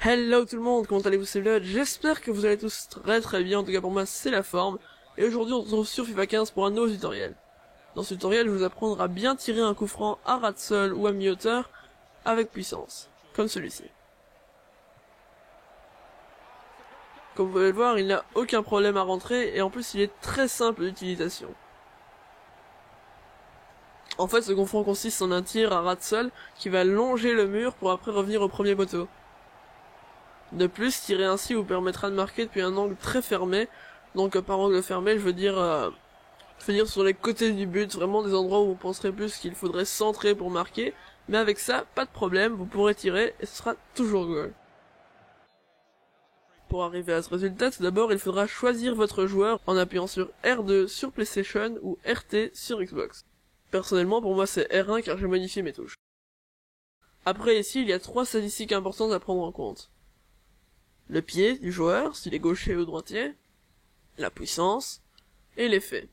Hello tout le monde, comment allez-vous, c'est Blood? J'espère que vous allez tous très bien, en tout cas pour moi c'est la forme. Et aujourd'hui on se retrouve sur FIFA 15 pour un nouveau tutoriel. Dans ce tutoriel je vais vous apprendre à bien tirer un coup franc à ras de sol ou à mi-hauteur avec puissance, comme celui-ci. Comme vous pouvez le voir, il n'a aucun problème à rentrer et en plus il est très simple d'utilisation. En fait ce coup franc consiste en un tir à ras de sol qui va longer le mur pour après revenir au premier poteau. De plus, tirer ainsi vous permettra de marquer depuis un angle très fermé. Donc par angle fermé, je veux dire sur les côtés du but, vraiment des endroits où vous penserez plus qu'il faudrait centrer pour marquer. Mais avec ça, pas de problème, vous pourrez tirer et ce sera toujours goal. Pour arriver à ce résultat, tout d'abord, il faudra choisir votre joueur en appuyant sur R2 sur PlayStation ou RT sur Xbox. Personnellement, pour moi c'est R1 car j'ai modifié mes touches. Après ici, il y a 3 statistiques importantes à prendre en compte. Le pied du joueur, s'il est gaucher ou droitier, la puissance, et l'effet.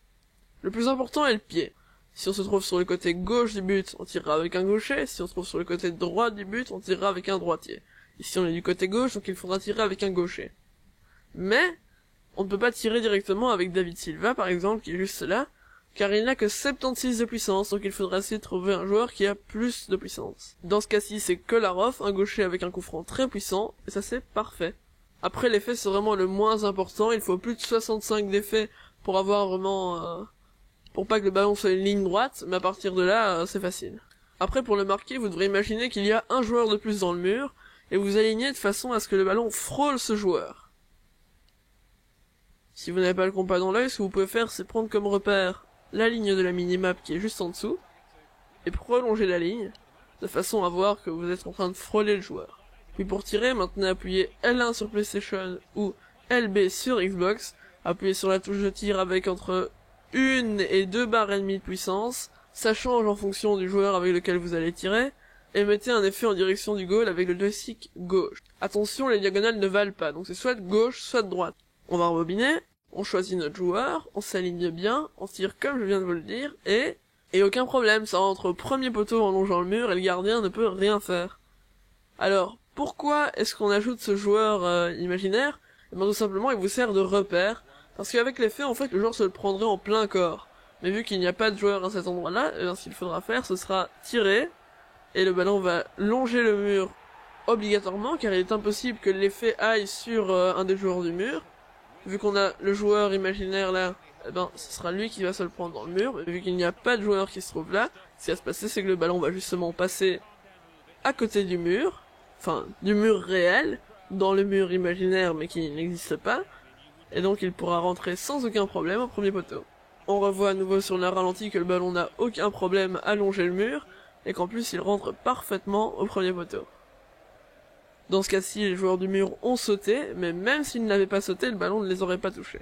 Le plus important est le pied. Si on se trouve sur le côté gauche du but, on tirera avec un gaucher, si on se trouve sur le côté droit du but, on tirera avec un droitier. Ici on est du côté gauche, donc il faudra tirer avec un gaucher. Mais, on ne peut pas tirer directement avec David Silva, par exemple, qui est juste là, car il n'a que 76 de puissance, donc il faudra essayer de trouver un joueur qui a plus de puissance. Dans ce cas-ci, c'est Kolarov, un gaucher avec un coup franc très puissant, et ça c'est parfait. Après, l'effet c'est vraiment le moins important, il faut plus de 65 d'effet pour avoir vraiment... pour pas que le ballon soit une ligne droite, mais à partir de là, c'est facile. Après, pour le marquer, vous devrez imaginer qu'il y a un joueur de plus dans le mur, et vous alignez de façon à ce que le ballon frôle ce joueur. Si vous n'avez pas le compas dans l'œil, ce que vous pouvez faire, c'est prendre comme repère la ligne de la minimap qui est juste en dessous, et prolonger la ligne, de façon à voir que vous êtes en train de frôler le joueur. Puis pour tirer, maintenant appuyez L1 sur PlayStation ou LB sur Xbox, appuyez sur la touche de tir avec entre 1 et 2 barres et demie de puissance, ça change en fonction du joueur avec lequel vous allez tirer, et mettez un effet en direction du goal avec le joystick gauche. Attention, les diagonales ne valent pas, donc c'est soit de gauche, soit de droite. On va rembobiner, on choisit notre joueur, on s'aligne bien, on tire comme je viens de vous le dire, et aucun problème, ça rentre au premier poteau en longeant le mur et le gardien ne peut rien faire. Alors, pourquoi est-ce qu'on ajoute ce joueur imaginaire? Eh bien tout simplement, il vous sert de repère, parce qu'avec l'effet, en fait, le joueur se le prendrait en plein corps. Mais vu qu'il n'y a pas de joueur à cet endroit-là, eh bien, ce qu'il faudra faire, ce sera tirer, et le ballon va longer le mur obligatoirement, car il est impossible que l'effet aille sur un des joueurs du mur. Vu qu'on a le joueur imaginaire là, eh ben, ce sera lui qui va se le prendre dans le mur, mais vu qu'il n'y a pas de joueur qui se trouve là, ce qui va se passer, c'est que le ballon va justement passer à côté du mur, enfin, du mur réel, dans le mur imaginaire mais qui n'existe pas, et donc il pourra rentrer sans aucun problème au premier poteau. On revoit à nouveau sur le ralenti que le ballon n'a aucun problème à longer le mur, et qu'en plus il rentre parfaitement au premier poteau. Dans ce cas-ci, les joueurs du mur ont sauté, mais même s'ils n'avaient pas sauté, le ballon ne les aurait pas touchés.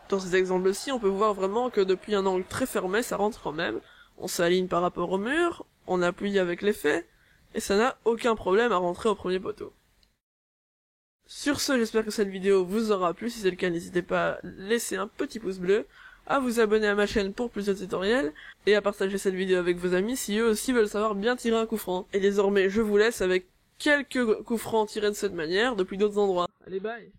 Dans ces exemples-ci, on peut voir vraiment que depuis un angle très fermé, ça rentre quand même. On s'aligne par rapport au mur, on appuie avec l'effet, et ça n'a aucun problème à rentrer au premier poteau. Sur ce, j'espère que cette vidéo vous aura plu. Si c'est le cas, n'hésitez pas à laisser un petit pouce bleu, à vous abonner à ma chaîne pour plus de tutoriels, et à partager cette vidéo avec vos amis si eux aussi veulent savoir bien tirer un coup franc. Et désormais, je vous laisse avec quelques coups francs tirés de cette manière depuis d'autres endroits. Allez, bye!